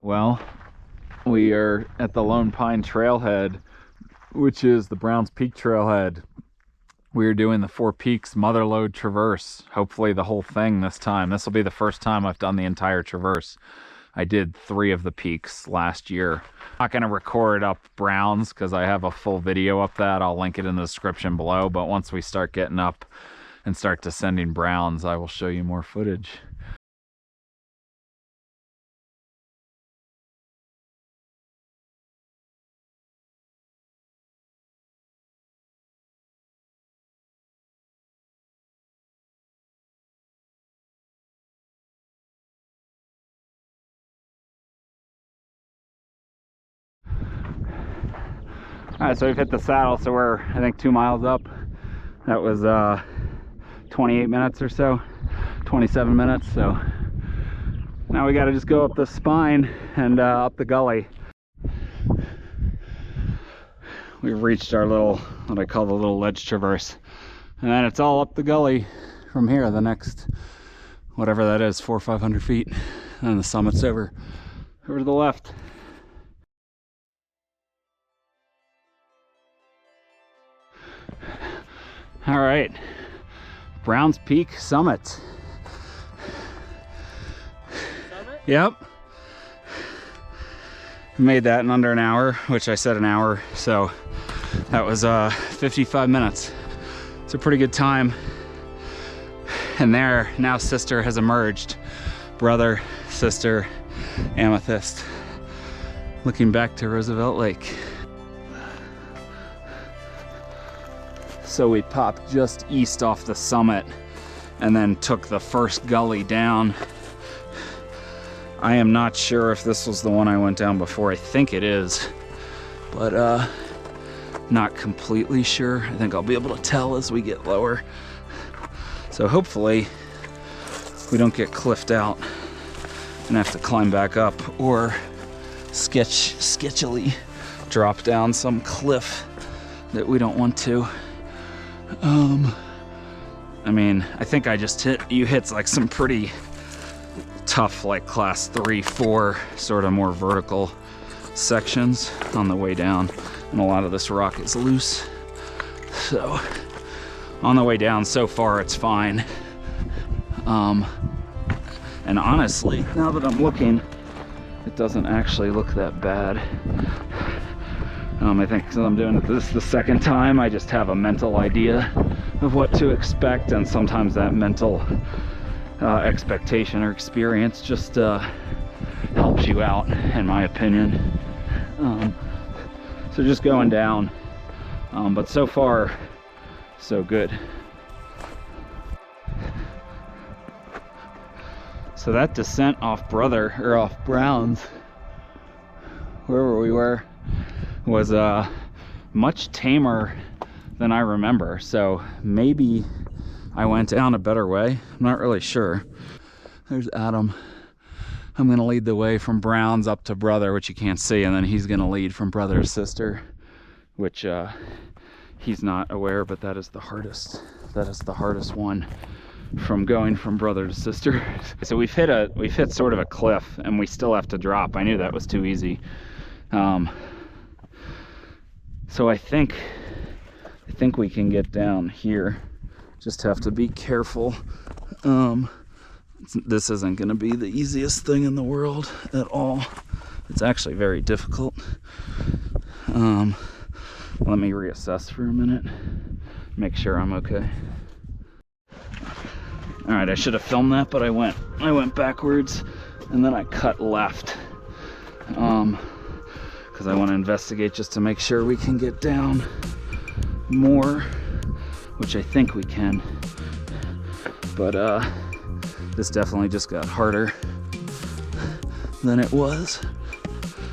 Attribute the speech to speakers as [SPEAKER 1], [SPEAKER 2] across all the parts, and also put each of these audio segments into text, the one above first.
[SPEAKER 1] Well, we are at the Lone Pine Trailhead, which is the Browns Peak Trailhead. We are doing the Four Peaks Motherlode Traverse. Hopefully the whole thing this time. This will be the first time I've done the entire traverse. I did 3 of the peaks last year. I'm not going to record up Browns because I have a full video up that. I'll link it in the description below. But once we start getting up and start descending Browns, I will show you more footage. Alright, so we've hit the saddle, so we're, I think, 2 miles up. That was 28 minutes or so, 27 minutes, so now we gotta just go up the spine and up the gully. We've reached our little, what I call the little ledge traverse. And then it's all up the gully from here, the next, whatever that is, 400 or 500 feet. And the summit's over to the left. All right, Browns Peak Summit. Summit? Yep. Made that in under an hour, which I said an hour, so that was 55 minutes. It's a pretty good time. And there, now sister has emerged. Brother, sister, Amethyst. Looking back to Roosevelt Lake. So we popped just east off the summit and then took the first gully down. I am not sure if this was the one I went down before. I think it is, but not completely sure. I think I'll be able to tell as we get lower. So hopefully we don't get cliffed out and have to climb back up or sketchily drop down some cliff that we don't want to. I mean, I think I just hit like some pretty tough, like class 3, 4, sort of more vertical sections on the way down, and a lot of this rock is loose. So on the way down so far it's fine. And honestly, now that I'm looking, it doesn't actually look that bad. I think since I'm doing this the second time, I just have a mental idea of what to expect, and sometimes that mental expectation or experience just helps you out, in my opinion. So just going down, but so far, so good. So that descent off Browns, wherever we were, was much tamer than I remember. So maybe I went down a better way. I'm not really sure. There's Adam. I'm gonna lead the way from Browns up to Brother, which you can't see, and then he's gonna lead from Brother to Sister, which he's not aware, but that is the hardest. That is the hardest one, from going from Brother to Sister. So we've hit sort of a cliff, and we still have to drop. I knew that was too easy. So I think we can get down here. Just have to be careful. This isn't going to be the easiest thing in the world at all. It's actually very difficult. Let me reassess for a minute. Make sure I'm okay. All right, I should have filmed that, but I went backwards and then I cut left. Because I want to investigate just to make sure we can get down more, which I think we can. But this definitely just got harder than it was.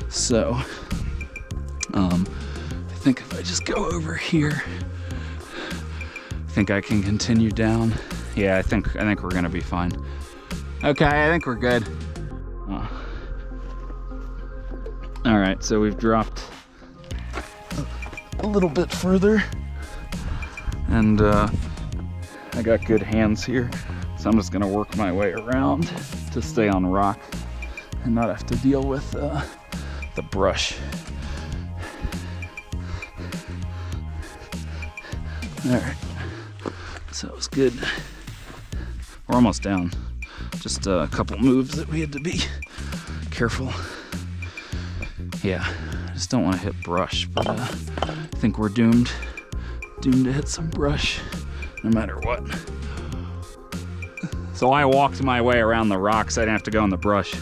[SPEAKER 1] So I think if I just go over here, I think I can continue down. Yeah, I think we're gonna be fine. Okay, I think we're good. All right, so we've dropped a little bit further, and I got good hands here, so I'm just gonna work my way around to stay on rock and not have to deal with the brush. All right, so it was good. We're almost down. Just a couple moves that we had to be careful. Yeah, I just don't want to hit brush, but I think we're doomed to hit some brush no matter what. So I walked my way around the rocks. I didn't have to go in the brush.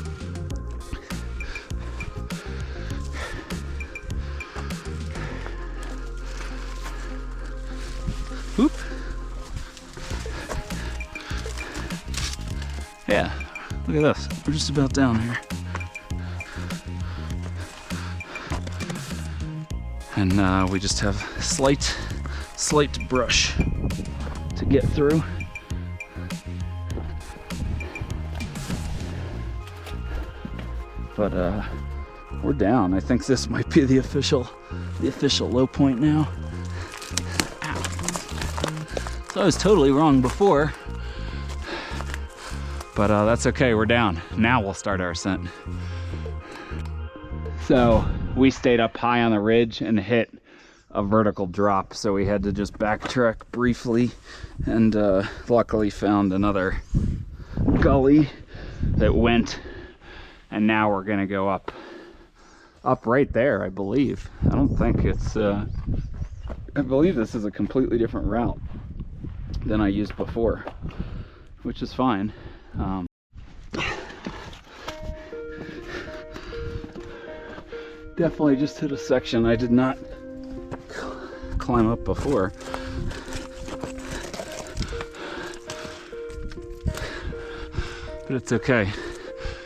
[SPEAKER 1] Whoop. Yeah, look at this. We're just about down here. And we just have slight brush to get through. But we're down. I think this might be the official low point now. Ow. So I was totally wrong before. But that's okay, we're down. Now we'll start our ascent. So we stayed up high on the ridge and hit a vertical drop, so we had to just backtrack briefly, and luckily found another gully that went, and now we're gonna go up right there, I believe. I don't think it's I believe this is a completely different route than I used before, which is fine. Definitely just hit a section I did not climb up before. But it's okay.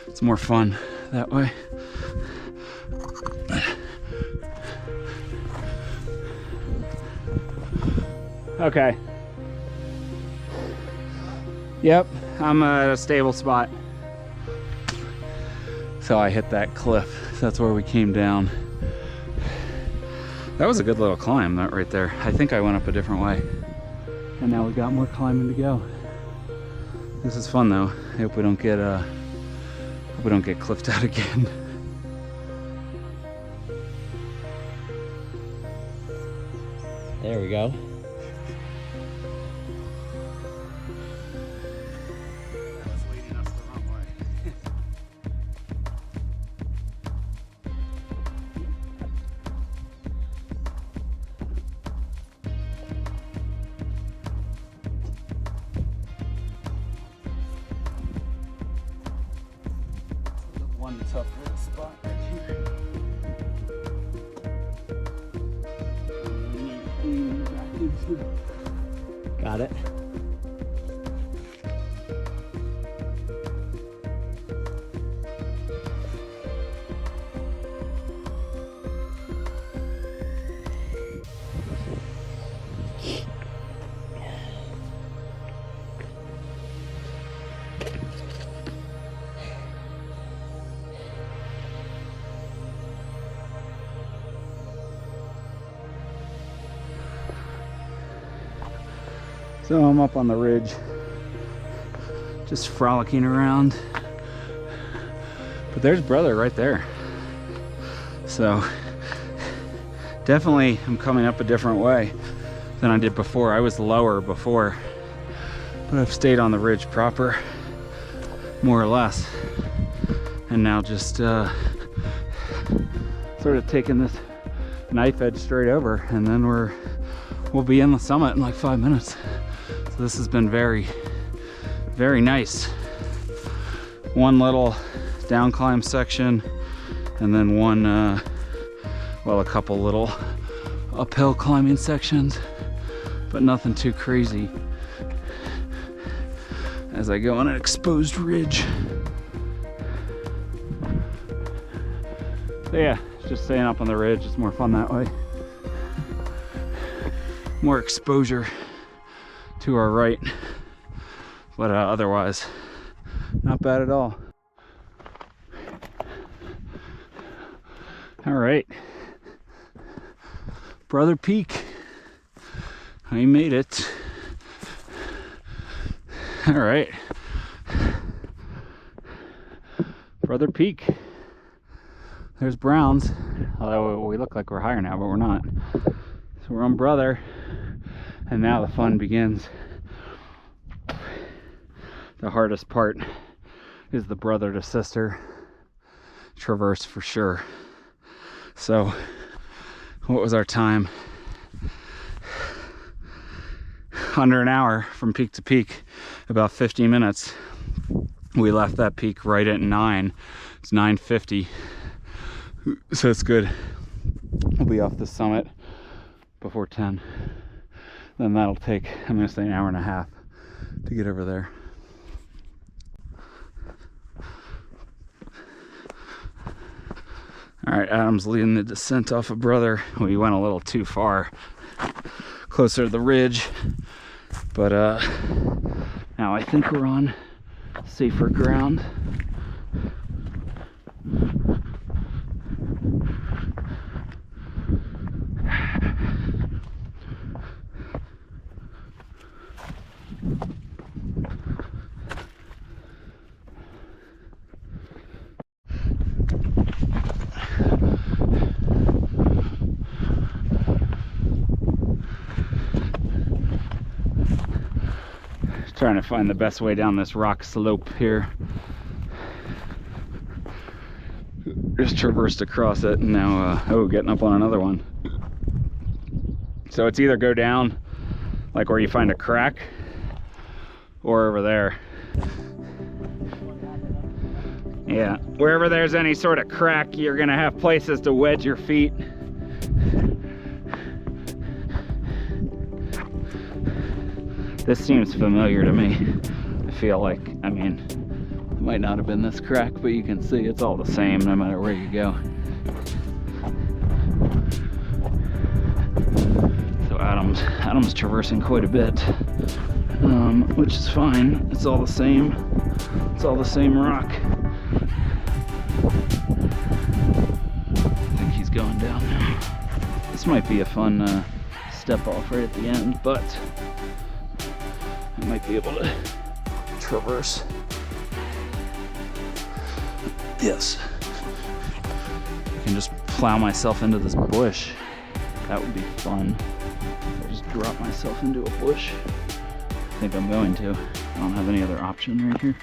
[SPEAKER 1] It's more fun that way. Okay. Yep, I'm at a stable spot. So I hit that cliff. That's where we came down. That was a good little climb, that right there. I think I went up a different way. And now we got more climbing to go. This is fun though. I hope we don't get cliffed out again. There we go. One tough little spot right here. Got it. So I'm up on the ridge, just frolicking around. But there's brother right there. So definitely I'm coming up a different way than I did before. I was lower before, but I've stayed on the ridge proper, more or less. And now just sort of taking this knife edge straight over, and then we'll be in the summit in like 5 minutes. So this has been very, very nice. One little down climb section, and then one, well, a couple little uphill climbing sections, but nothing too crazy as I go on an exposed ridge. So yeah, just staying up on the ridge. It's more fun that way. More exposure to our right, but otherwise not bad at all. All right, Brother Peak, I made it. All right, Brother Peak. There's Browns, although we look like we're higher now, but we're not. So we're on Brother, and now the fun begins. The hardest part is the brother to sister traverse for sure. So what was our time? Under an hour from peak to peak, about 50 minutes. We left that peak right at 9. It's 9:50, so it's good. We'll be off the summit before 10. Then that'll take, I'm gonna say, an hour and a half to get over there. All right, Adam's leading the descent off of Brother. We went a little too far, closer to the ridge, but now I think we're on safer ground. Trying to find the best way down this rock slope here. Just traversed across it, and now getting up on another one. So it's either go down like where you find a crack, or over there. Yeah, wherever there's any sort of crack, you're gonna have places to wedge your feet. This seems familiar to me. I feel like, I mean, it might not have been this crack, but you can see it's all the same no matter where you go. So Adam's traversing quite a bit, which is fine. It's all the same. It's all the same rock. I think he's going down now. This might be a fun step off right at the end, but I might be able to traverse. Yes. I can just plow myself into this bush. That would be fun. I just drop myself into a bush. I think I'm going to. I don't have any other option right here.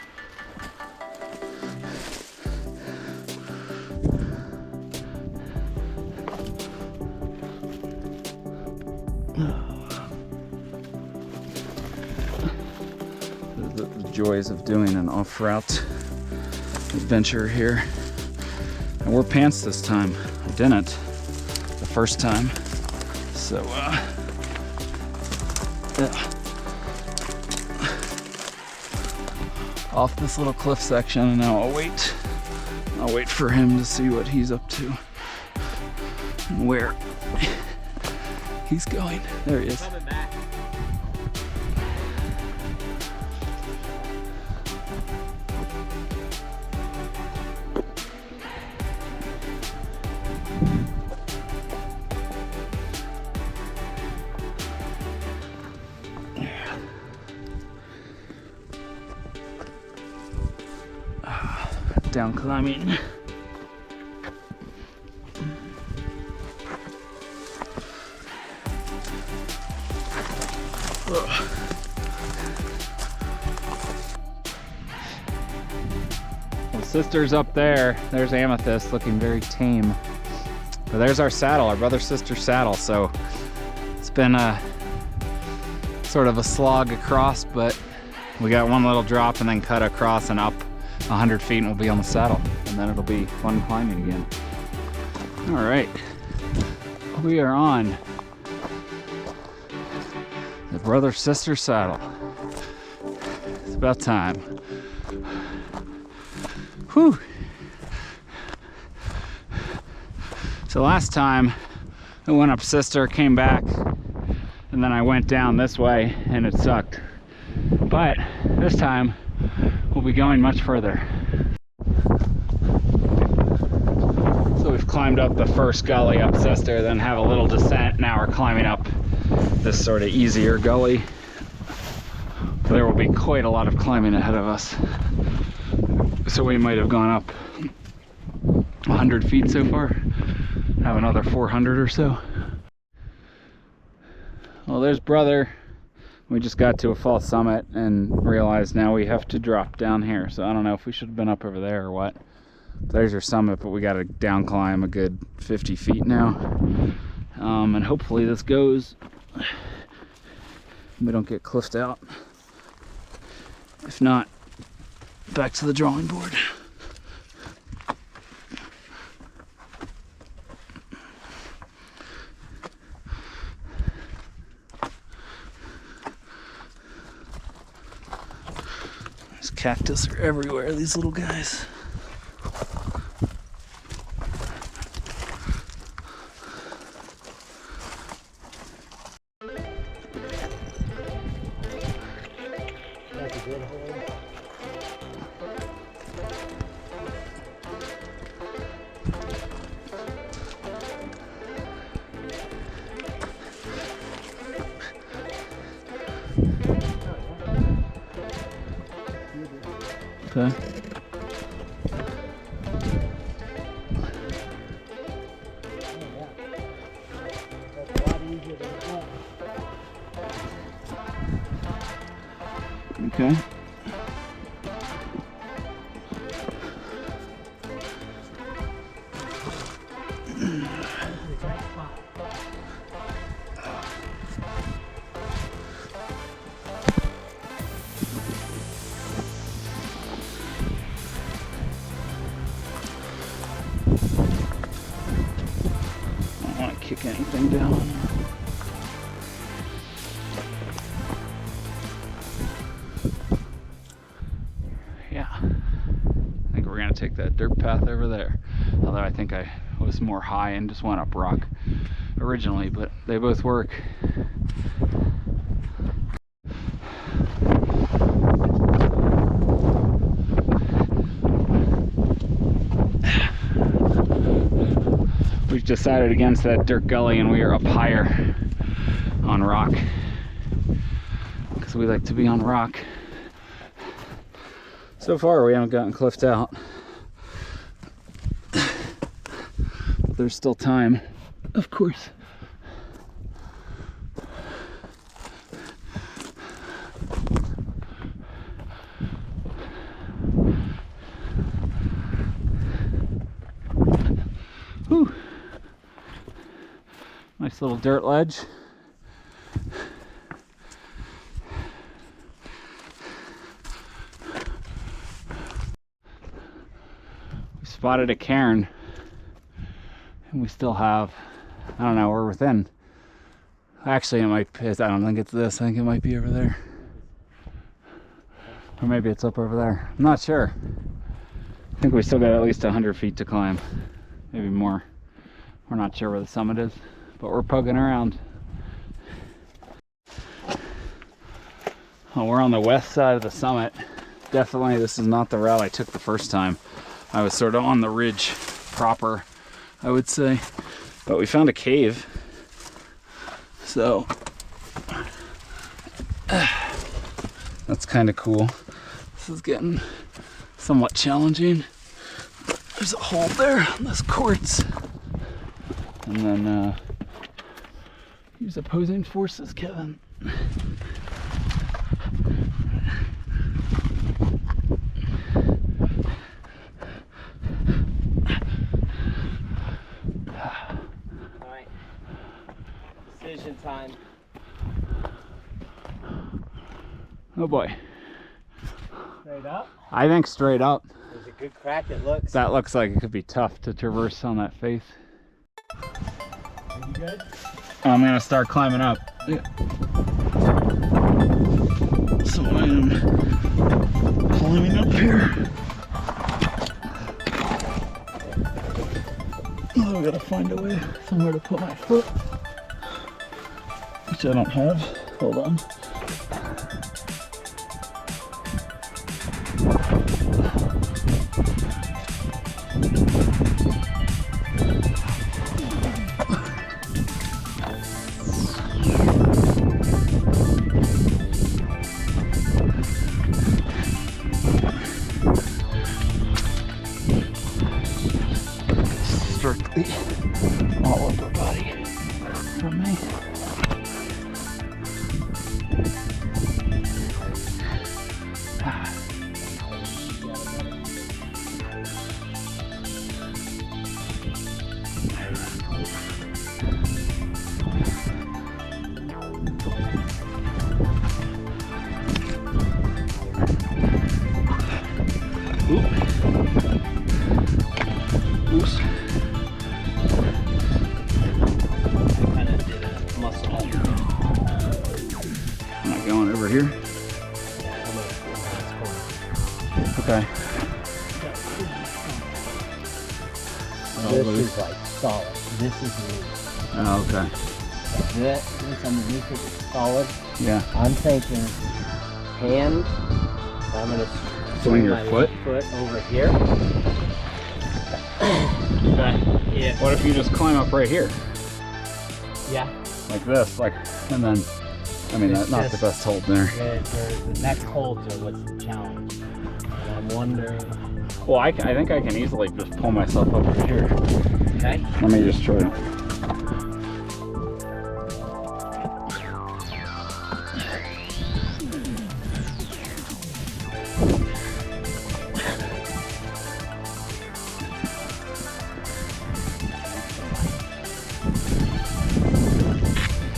[SPEAKER 1] The joys of doing an off-route adventure here. And we're pants this time. I didn't the first time. So yeah. Off this little cliff section, and now I'll wait for him to see what he's up to and where he's going. There he is. Down climbing. Well, sister's up there. There's Amethyst looking very tame. But there's our saddle, our brother-sister saddle. So it's been a sort of a slog across, but we got one little drop and then cut across and up 100 feet and we'll be on the saddle, and then it'll be fun climbing again. All right, we are on the brother-sister saddle. It's about time. Whew. So last time I went up sister, came back, and then I went down this way and it sucked. But this time we'll be going much further. So we've climbed up the first gully up sister, then have a little descent. Now we're climbing up this sort of easier gully. There will be quite a lot of climbing ahead of us. So we might have gone up 100 feet so far. Have another 400 or so. Well, there's brother. We just got to a false summit and realized now we have to drop down here. So I don't know if we should have been up over there or what. There's your summit, but we got to down climb a good 50 feet now. And hopefully this goes. We don't get cliffed out. If not, back to the drawing board. These cactus are everywhere, these little guys. Okay. Okay. I don't want to kick anything down. Yeah, I think we're gonna take that dirt path over there. Although I think I was more high and just went up rock originally, but they both work. We've decided against that dirt gully and we are up higher on rock because we like to be on rock. So far we haven't gotten cliffed out, but there's still time, of course. Whew. Nice little dirt ledge. We spotted a cairn and we still have, I don't know, we're within. Actually it might, I don't think it's this, I think it might be over there. Or maybe it's up over there. I'm not sure. I think we still got at least 100 feet to climb. Maybe more. We're not sure where the summit is, but we're poking around. Well, we're on the west side of the summit. Definitely this is not the route I took the first time. I was sort of on the ridge proper, I would say. But we found a cave. So that's kind of cool. This is getting somewhat challenging. There's a hole there on this quartz. And then use opposing forces, Kevin.
[SPEAKER 2] Alright. Decision time.
[SPEAKER 1] Oh boy.
[SPEAKER 2] Straight up?
[SPEAKER 1] I think straight up.
[SPEAKER 2] There's a good crack it looks.
[SPEAKER 1] That looks like it could be tough to traverse on that face.
[SPEAKER 2] Are you good?
[SPEAKER 1] I'm gonna start climbing up. Yeah. So I am climbing up here. Oh, I gotta find a way somewhere to put my foot, which I don't have. Hold on. perfectly all upper body from me. Oops.
[SPEAKER 2] Kind of did a muscle up.
[SPEAKER 1] Am I going over here? Okay.
[SPEAKER 2] This is like solid. This is loose.
[SPEAKER 1] Oh, okay.
[SPEAKER 2] This underneath it is solid.
[SPEAKER 1] Yeah.
[SPEAKER 2] I'm thinking hand. I'm gonna
[SPEAKER 1] Swing your
[SPEAKER 2] my
[SPEAKER 1] foot?
[SPEAKER 2] left foot over here. Yeah.
[SPEAKER 1] What if you just climb up right here?
[SPEAKER 2] Yeah.
[SPEAKER 1] Like this, and then, I mean,
[SPEAKER 2] It's
[SPEAKER 1] not the
[SPEAKER 2] just-
[SPEAKER 1] best hold there.
[SPEAKER 2] The neck holds are what's the challenge. And I'm wondering.
[SPEAKER 1] Well, I think I can easily just pull myself up right here.
[SPEAKER 2] Okay.
[SPEAKER 1] Let me just try it.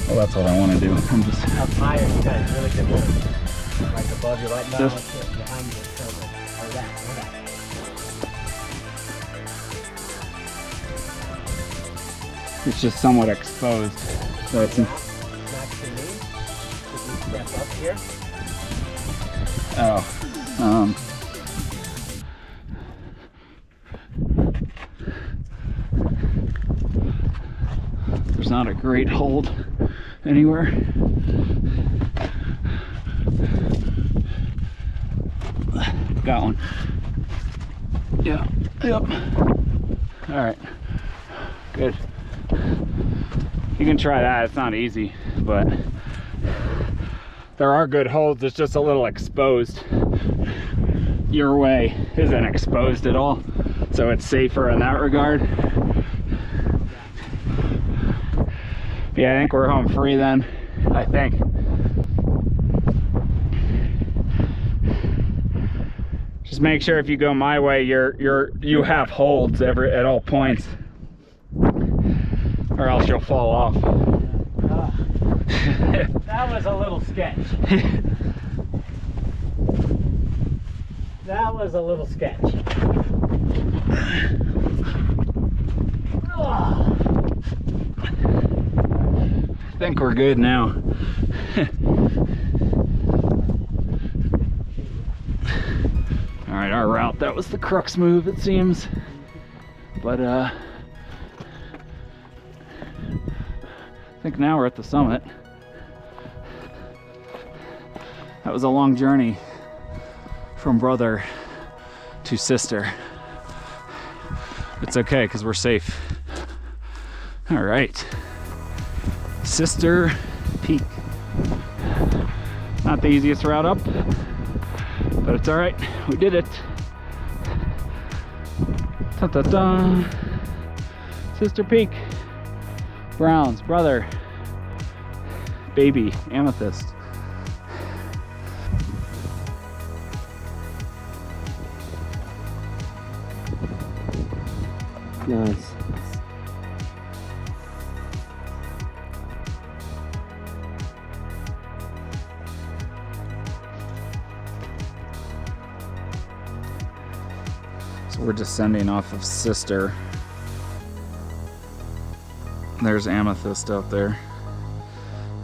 [SPEAKER 1] Well, that's what I want to do. I'm just
[SPEAKER 2] Up higher, you guys really good hold. Like above your right now,
[SPEAKER 1] Just-
[SPEAKER 2] behind your shoulder. Or that.
[SPEAKER 1] it's just somewhat exposed. So it's
[SPEAKER 2] Max your knee. If you step up here.
[SPEAKER 1] There's not a great hold anywhere. Got one. Yeah. Yep. All right. Good. You can try that. It's not easy, but there are good holds. It's just a little exposed. Your way isn't exposed at all, so it's safer in that regard. Yeah, I think we're home free then. I think. Just make sure if you go my way, you have holds at all points, or else you'll fall off.
[SPEAKER 2] That was a little sketch. That was a little sketch.
[SPEAKER 1] I think we're good now. All right, our route, that was the crux move, it seems. But I think now we're at the summit. That was a long journey from brother to sister. It's okay, because we're safe. All right. Sister Peak. Not the easiest route up, but it's all right. We did it. Ta-ta-ta. Sister Peak. Browns, brother, baby, Amethyst.
[SPEAKER 2] Nice.
[SPEAKER 1] So we're descending off of Sister. There's Amethyst out there.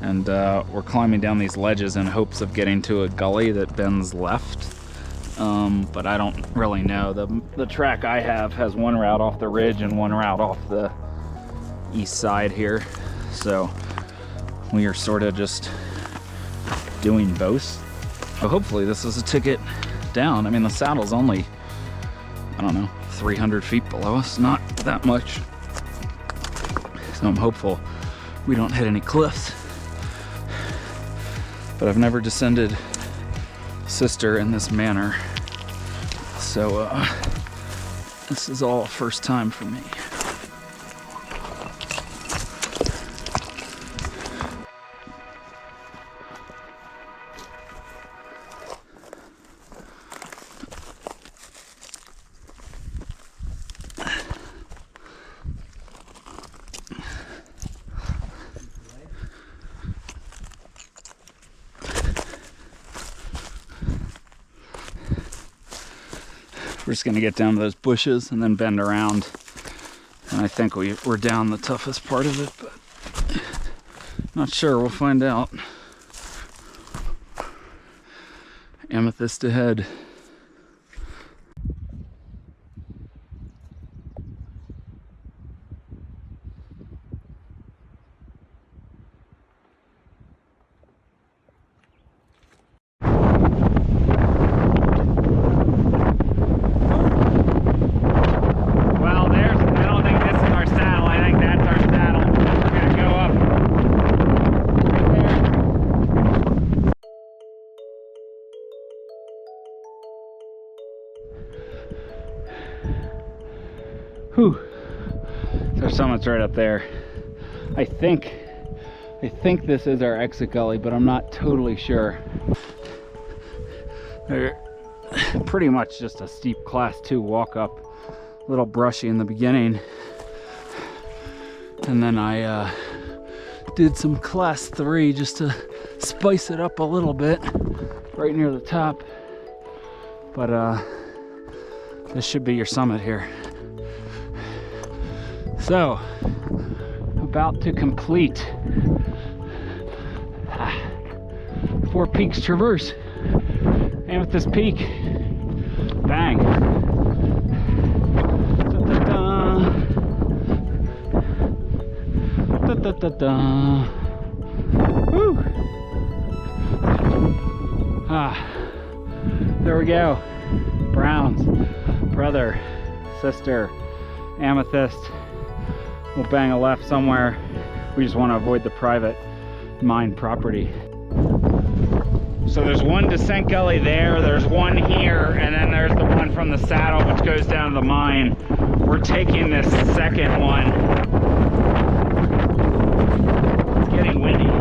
[SPEAKER 1] And we're climbing down these ledges in hopes of getting to a gully that bends left. But I don't really know. The track I have has one route off the ridge and one route off the east side here. So we are sort of just doing both. But hopefully this is a ticket down. I mean, the saddle's only, I don't know, 300 feet below us. Not that much. So I'm hopeful we don't hit any cliffs. But I've never descended Sister in this manner. So this is all first time for me. We're just gonna get down to those bushes and then bend around. And I think we're down the toughest part of it, but not sure, we'll find out. Amethyst ahead. Whew. So someone's right up there. I think this is our exit gully, but I'm not totally sure. They're pretty much just a steep class 2 walk up, a little brushy in the beginning, and then I did some class 3 just to spice it up a little bit right near the top. But this should be your summit here. So, about to complete 4 Peaks Traverse. Amethyst Peak. Bang. Da, da, da. Da, da, da, da. Woo. There we go. Browns, brother, sister, Amethyst. We'll bang a left somewhere. We just want to avoid the private mine property. So there's one descent gully there, there's one here, and then there's the one from the saddle which goes down to the mine. We're taking this second one. It's getting windy.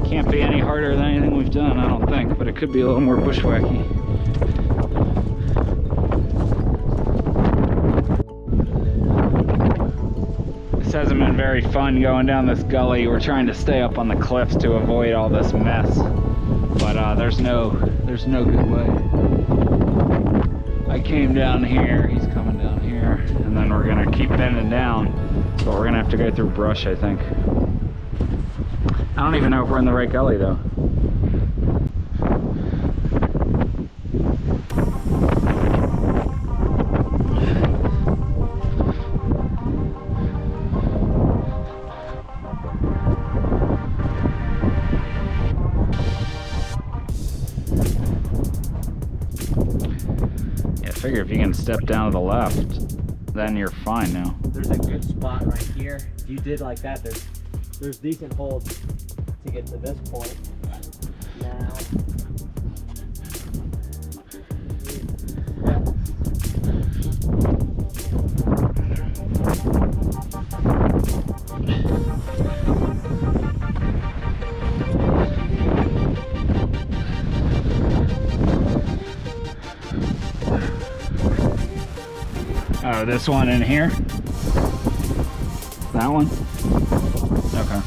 [SPEAKER 1] Can't be any harder than anything we've done, I don't think, but it could be a little more bushwhacky. Hasn't been very fun going down this gully. We're trying to stay up on the cliffs to avoid all this mess, but there's no good way. I came down here, he's coming down here, and then we're gonna keep bending down, but we're gonna have to go through brush, I think. I don't even know if we're in the right gully though. I figure if you can step down to the left, then you're fine now.
[SPEAKER 2] There's a good spot right here. If you did like that, there's decent holds to get to this point. Now,
[SPEAKER 1] oh, this one in here? That one? Okay.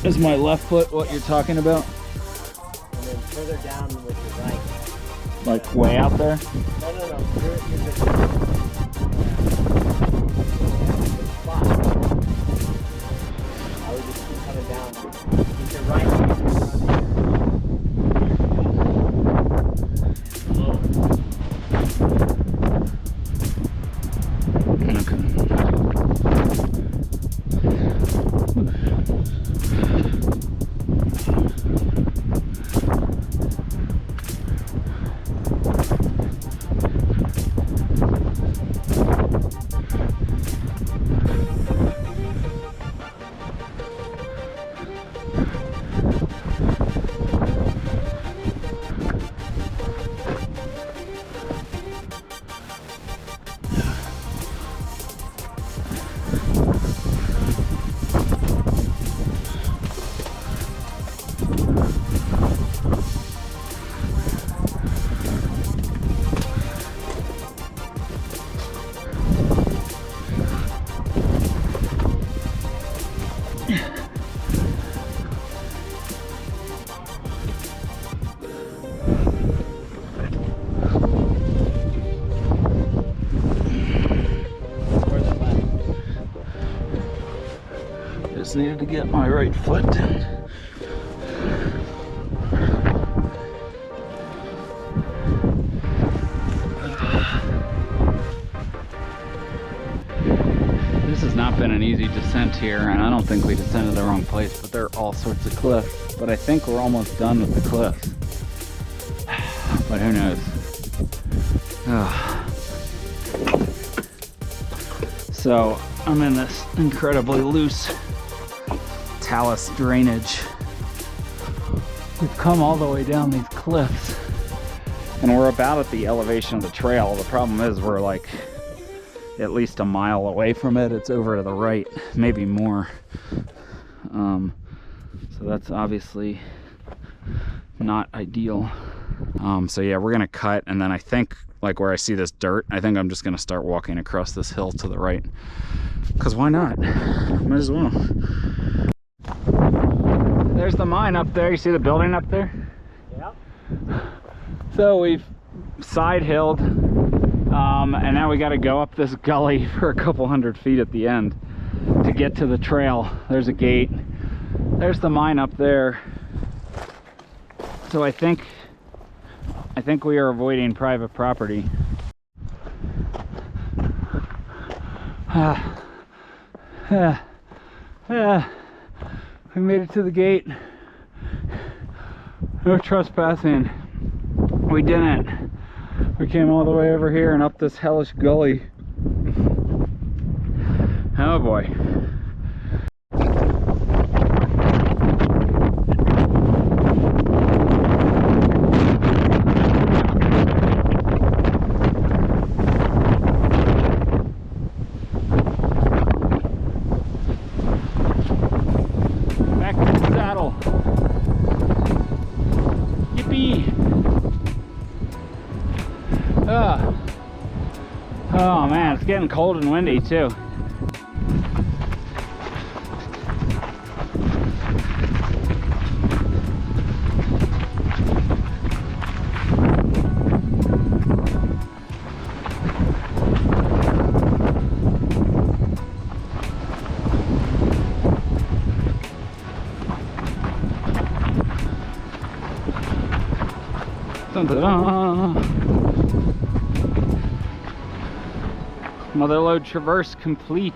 [SPEAKER 1] Is my left foot what you're talking about?
[SPEAKER 2] and then further down with your right.
[SPEAKER 1] Like way out there?
[SPEAKER 2] No. You're just spot. I would just keep coming down. With your right.
[SPEAKER 1] Just needed to get my right foot. This has not been an easy descent here, and I don't think we descended the wrong place, but there are all sorts of cliffs. But I think we're almost done with the cliffs. But who knows? So I'm in this incredibly loose talus drainage. We've come all the way down these cliffs, and we're about at the elevation of the trail. The problem is we're like at least a mile away from it. It's over to the right, maybe more. So that's obviously not ideal. So yeah, we're gonna cut, and then I think, like where I see this dirt, I think I'm just gonna start walking across this hill to the right, because why not? Might as well. There's the mine up there. You see the building up there?
[SPEAKER 2] Yeah.
[SPEAKER 1] So we've side hilled, and now we got to go up this gully for a couple hundred feet at the end to get to the trail. There's a gate. There's the mine up there. So I think we are avoiding private property. We made it to the gate. No trespassing. We didn't. We came all the way over here and up this hellish gully. Oh boy. Back to the saddle. Yippee! Oh man, it's getting cold and windy too. Dun, dun, dun. Motherlode traverse complete.